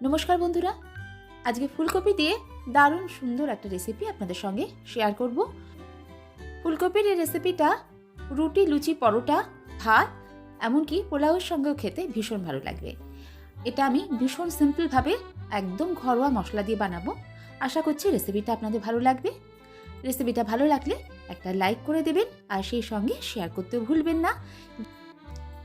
নমস্কার বন্ধুরা, আজকে ফুলকপি দিয়ে দারুণ সুন্দর একটা রেসিপি আপনাদের সঙ্গে শেয়ার করব। ফুলকপির এই রেসিপিটা রুটি, লুচি, পরোটা, ভাত, এমনকি পোলাওয়ের সঙ্গেও খেতে ভীষণ ভালো লাগবে। এটা আমি ভীষণ সিম্পলভাবে একদম ঘরোয়া মশলা দিয়ে বানাবো। আশা করছি রেসিপিটা আপনাদের ভালো লাগবে। রেসিপিটা ভালো লাগলে একটা লাইক করে দেবেন আর সেই সঙ্গে শেয়ার করতেও ভুলবেন না।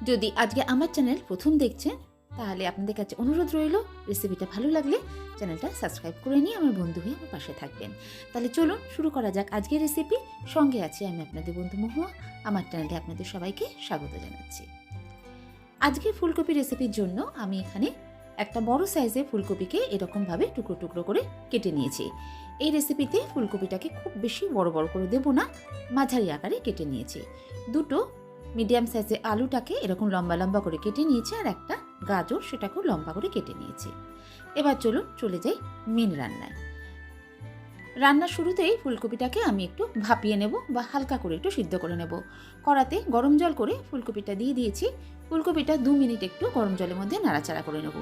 যদি আজকে আমার চ্যানেল প্রথম দেখছেন তাহলে আপনাদের কাছে অনুরোধ রইল, রেসিপিটা ভালো লাগলে চ্যানেলটা সাবস্ক্রাইব করে নিয়ে আমার বন্ধু হয়ে আমার পাশে থাকবেন। তাহলে চলুন শুরু করা যাক আজকের রেসিপি। সঙ্গে আছি আমি আপনাদের বন্ধু মহুয়া। আমার চ্যানেলে আপনাদের সবাইকে স্বাগত জানাচ্ছি। আজকের ফুলকপি রেসিপির জন্য আমি এখানে একটা বড় সাইজের ফুলকপিকে এরকমভাবে টুকরো টুকরো করে কেটে নিয়েছি। এই রেসিপিতে ফুলকপিটাকে খুব বেশি বড় বড় করে দেবো না, মাঝারি আকারে কেটে নিয়েছি। দুটো মিডিয়াম সাইজের আলুটাকে এরকম লম্বা লম্বা করে কেটে নিয়েছি, আর একটা গাজর সেটাকেও লম্বা করে কেটে নিয়েছি। এবার চলুন চলে যাই মেন রান্নায়। রান্নার শুরুতেই ফুলকপিটাকে আমি একটু ভাপিয়ে নেব বা হালকা করে একটু সিদ্ধ করে নেব। কড়াতে গরম জল করে ফুলকপিটা দিয়ে দিয়েছি। ফুলকপিটা 2 মিনিট একটু গরম জলের মধ্যে নাড়াচাড়া করে নেব।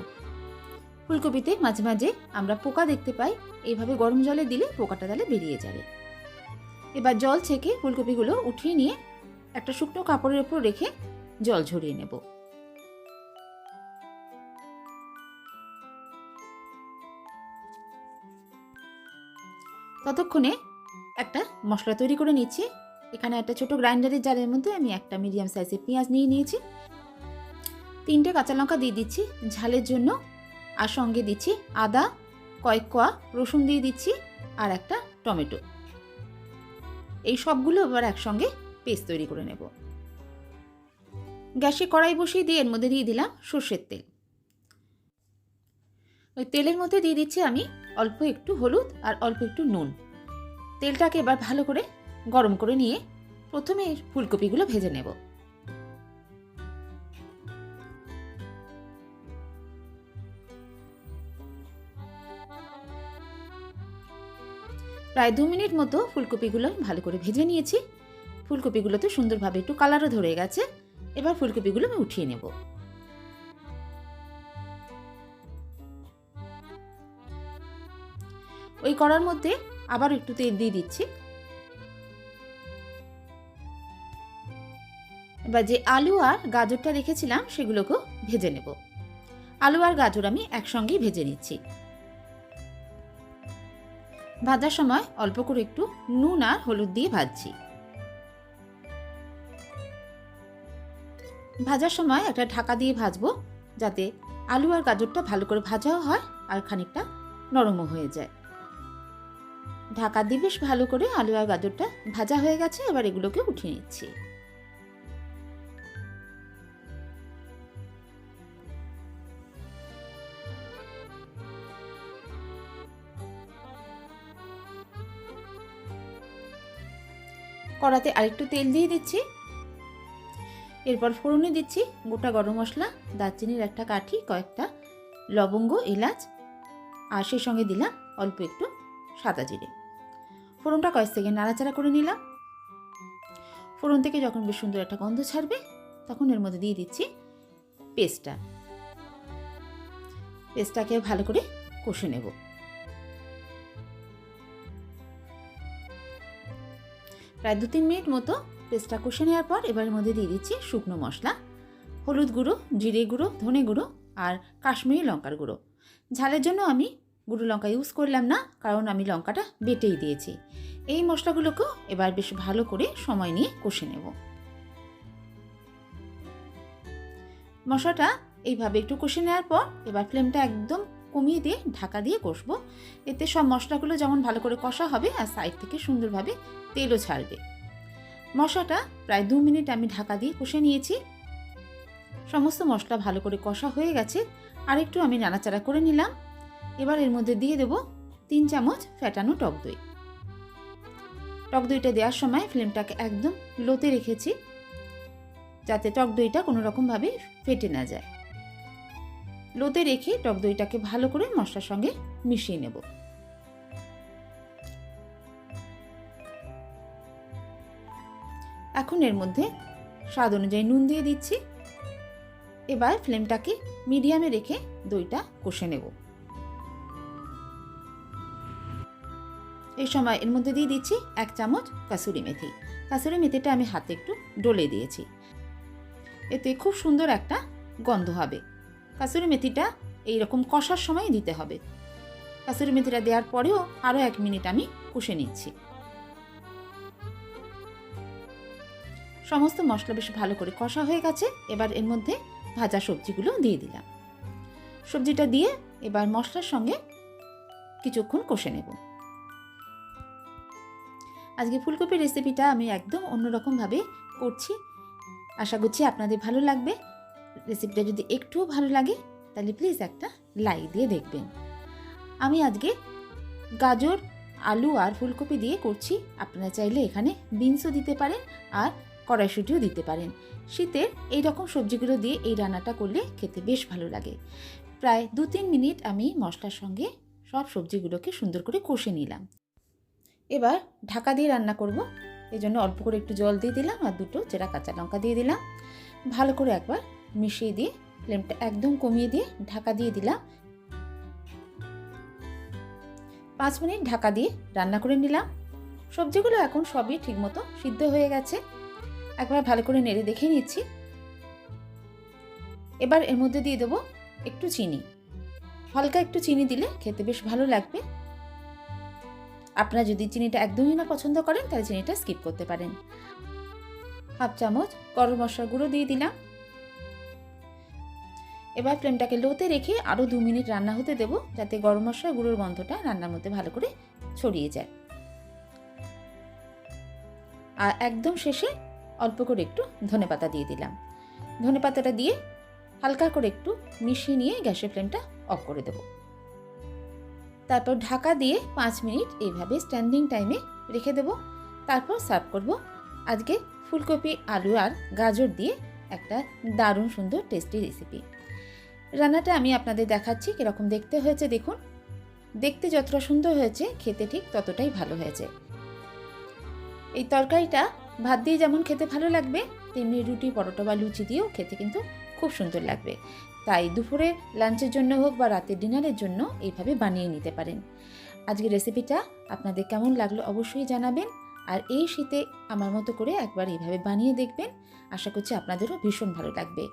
ফুলকপিতে মাঝে মাঝে আমরা পোকা দেখতে পাই, এইভাবে গরম জলে দিলে পোকাটা তাহলে বেরিয়ে যাবে। এবার জল ছেঁকে ফুলকপিগুলো উঠিয়ে নিয়ে একটা শুকনো কাপড়ের উপর রেখে জল ঝরিয়ে নেব। ততক্ষণে একটা মশলা তৈরি করে নিচ্ছি। এখানে একটা ছোট গ্রাইন্ডারের জারের মধ্যে আমি একটা মিডিয়াম সাইজের পেঁয়াজ নিয়ে নিয়েছি। 3টে কাঁচা লঙ্কা দিয়ে দিচ্ছি ঝালের জন্য, আর সঙ্গে দিচ্ছি আদা, কয়েক কোয়া রসুন দিয়ে দিচ্ছি, আর একটা টমেটো। এই সবগুলো এবার একসঙ্গে পেস্ট তৈরি করে নেব। গ্যাসে কড়াই বসিয়ে দিয়ে এর মধ্যে দিয়ে দিলাম সর্ষের তেল। ওই তেলের মধ্যে দিয়ে দিচ্ছি আমি অল্প একটু হলুদ আর অল্প একটু নুন। তেলটাকে এবার ভালো করে গরম করে নিয়ে প্রথমে ফুলকপিগুলো ভেজে নেব। প্রায় 2 মিনিট মতো ফুলকপিগুলো ভালো করে ভেজে নিয়েছি। ফুলকপিগুলোতে সুন্দরভাবে একটু কালারও ধরে গেছে। এবার ফুলকপিগুলো আমি উঠিয়ে নেব। ওই কড়ার মধ্যে আবার একটু তেল দিয়ে দিচ্ছি। এবার যে আলু আর গাজরটা রেখেছিলাম সেগুলোকেও ভেজে নেব। আলু আর গাজর আমি একসঙ্গেই ভেজে নিচ্ছি। ভাজার সময় অল্প করে একটু নুন আর হলুদ দিয়ে ভাজছি। ভাজার সময় একটা ঢাকা দিয়ে ভাজবো, যাতে আলু আর গাজরটা ভালো করে ভাজাও হয় আর খানিকটা নরমও হয়ে যায়। ঢাকা দিয়ে বেশ ভালো করে আলু আর গাজরটা ভাজা হয়ে গেছে। এবার এগুলোকে উঠিয়ে নিচ্ছি। কড়াতে আরেকটু তেল দিয়ে দিচ্ছি। এরপর ফোড়নে দিচ্ছি গোটা গরম মশলা, দারচিনির একটা কাঠি, কয়েকটা লবঙ্গ, এলাচ, আর সেই সঙ্গে দিলাম অল্প একটু সাদা জিরে। ফোড়নটা কয়েক সেকেন্ড নাড়াচাড়া করে নিলাম। ফোড়ন থেকে যখন বেশ সুন্দর একটা গন্ধ ছাড়বে তখন এর মধ্যে দিয়ে দিচ্ছি পেস্টটাকে ভালো করে কষে নেব। প্রায় 2-3 মিনিট মতো পেস্টটা কষে নেওয়ার পর এবার এর মধ্যে দিয়ে দিচ্ছি শুকনো মশলা, হলুদ গুঁড়ো, জিরে গুঁড়ো, ধনে গুঁড়ো আর কাশ্মীরি লঙ্কার গুঁড়ো। ঝালের জন্য আমি গুঁড়ো লঙ্কা ইউজ করলাম না, কারণ আমি লঙ্কাটা বেটেই দিয়েছি। এই মশলাগুলোকেও এবার বেশ ভালো করে সময় নিয়ে কষে নেব। মশলাটা এইভাবে একটু কষে নেওয়ার পর এবার ফ্লেমটা একদম কমিয়ে দিয়ে ঢাকা দিয়ে কষবো। এতে সব মশলাগুলো যেমন ভালো করে কষা হবে আর সাইড থেকে সুন্দরভাবে তেলও ছাড়বে। মশলাটা প্রায় 2 মিনিট আমি ঢাকা দিয়ে কষে নিয়েছি। সমস্ত মশলা ভালো করে কষা হয়ে গেছে। আর একটু আমি নাড়াচাড়া করে নিলাম। এবার এর মধ্যে দিয়ে দেব 3 চামচ ফ্যাটানো টক দই। টক দইটা দেওয়ার সময় ফ্লেমটাকে একদম লোতে রেখেছি, যাতে টক দইটা কোনো রকমভাবে ফেটে না যায়। লোতে রেখে টক দইটাকে ভালো করে মশলার সঙ্গে মিশিয়ে নেব। এখন এর মধ্যে স্বাদ অনুযায়ী নুন দিয়ে দিচ্ছি। এবার ফ্লেমটাকে মিডিয়ামে রেখে দইটা কষে নেব। এই সময় এর মধ্যে দিয়ে দিচ্ছি 1 চামচ কাসুরি মেথি। কাসুরি মেথিটা আমি হাতে একটু ডলে দিয়েছি, এতে খুব সুন্দর একটা গন্ধ হবে। কাসুরি মেথিটা এইরকম কষার সময় দিতে হবে। কাসুরি মেথিটা দেওয়ার পরেও আরও 1 মিনিট আমি কষে নিচ্ছি। সমস্ত মশলা বেশ ভালো করে কষা হয়ে গেছে। এবার এর মধ্যে ভাজা সবজিগুলো দিয়ে দিলাম। সবজিটা দিয়ে এবার মশলার সঙ্গে কিছুক্ষণ কষে নেব। আজকে ফুলকপির রেসিপিটা আমি একদম অন্যরকমভাবে করছি। আশা করছি আপনাদের ভালো লাগবে। রেসিপিটা যদি একটুও ভালো লাগে তাহলে প্লিজ একটা লাইক দিয়ে দেখবেন। আমি আজকে গাজর, আলু আর ফুলকপি দিয়ে করছি। আপনারা চাইলে এখানে বিনসও দিতে পারেন আর কড়াইশুঁটিও দিতে পারেন। শীতের এই রকম সবজিগুলো দিয়ে এই রান্নাটা করলে খেতে বেশ ভালো লাগে। প্রায় 2-3 মিনিট আমি মশলার সঙ্গে সব সবজিগুলোকে সুন্দর করে কষে নিলাম। এবার ঢাকা দিয়ে রান্না করব। এই জন্য অল্প করে একটু জল দিয়ে দিলাম আর 2টো চেরা কাঁচা লঙ্কা দিয়ে দিলাম। ভালো করে একবার মিশিয়ে দিয়ে ফ্লেমটা একদম কমিয়ে দিয়ে ঢাকা দিয়ে দিলাম। 5 মিনিট ঢাকা দিয়ে রান্না করে নিলাম। সবজিগুলো এখন সবই ঠিকমতো সিদ্ধ হয়ে গেছে। একবার ভালো করে নেড়ে দেখে নিচ্ছি। এবার এর মধ্যে দিয়ে দেবো একটু চিনি। হালকা একটু চিনি দিলে খেতে বেশ ভালো লাগবে। আপনারা যদি চিনিটা একদমই না পছন্দ করেন তাহলে চিনিটা স্কিপ করতে পারেন। 1/2 চামচ গরম মশলার গুঁড়ো দিয়ে দিলাম। এবার ফ্লেমটাকে লোতে রেখে আরও 2 মিনিট রান্না হতে দেব, যাতে গরম মশলার গুঁড়োর গন্ধটা রান্নার মধ্যে ভালো করে ছড়িয়ে যায়। আর একদম শেষে অল্প করে একটু ধনেপাতা দিয়ে দিলাম। ধনেপাতাটা দিয়ে হালকা করে একটু মিশিয়ে নিয়ে গ্যাসের ফ্লেমটা অফ করে দেব। তারপর ঢাকা দিয়ে 5 মিনিট এইভাবে স্ট্যান্ডিং টাইমে রেখে দেব। তারপর সার্ভ করব আজকে ফুলকপি, আলু আর গাজর দিয়ে একটা দারুণ সুন্দর টেস্টি রেসিপি। রান্নাটা আমি আপনাদের দেখাচ্ছি কীরকম দেখতে হয়েছে। দেখুন, দেখতে যতটা সুন্দর হয়েছে খেতে ঠিক ততটাই ভালো হয়েছে। এই তরকারিটা ভাত দিয়ে যেমন খেতে ভালো লাগবে, তেমনি রুটি, পরোটা বা লুচি দিয়েও খেতে কিন্তু খুব সুন্দর লাগবে। তাই দুপুরে লাঞ্চের জন্য হোক বা রাতের ডিনারের জন্য এইভাবে বানিয়ে নিতে পারেন। আজকের রেসিপিটা আপনাদের কেমন লাগলো অবশ্যই জানাবেন। আর এই শীতে আমার মতো করে একবার এইভাবে বানিয়ে দেখবেন। আশা করছি আপনাদেরও ভীষণ ভালো লাগবে।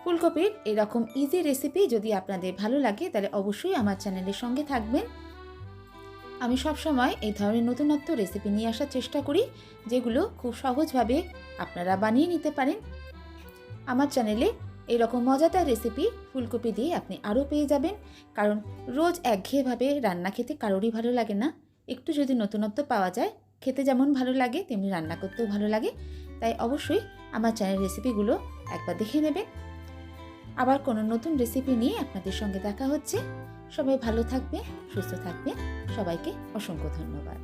ফুলকপির এরকম ইজি রেসিপি যদি আপনাদের ভালো লাগে তাহলে অবশ্যই আমার চ্যানেলের সঙ্গে থাকবেন। আমি সবসময় এই ধরনের নতুনত্ব রেসিপি নিয়ে আসার চেষ্টা করি, যেগুলো খুব সহজভাবে আপনারা বানিয়ে নিতে পারেন। আমার চ্যানেলে এইরকম মজাদার রেসিপি ফুলকপি দিয়ে আপনি আরও পেয়ে যাবেন। কারণ রোজ একঘেয়েভাবে রান্না খেতে কারোরই ভালো লাগে না। একটু যদি নতুনত্ব পাওয়া যায়, খেতে যেমন ভালো লাগে তেমনি রান্না করতেও ভালো লাগে। তাই অবশ্যই আমার চ্যানেল রেসিপিগুলো একবার দেখে নেবেন। আবার কোনো নতুন রেসিপি নিয়ে আপনাদের সঙ্গে দেখা হচ্ছে। সবাই ভালো থাকবে, সুস্থ থাকবে। সবাইকে অসংখ্য ধন্যবাদ।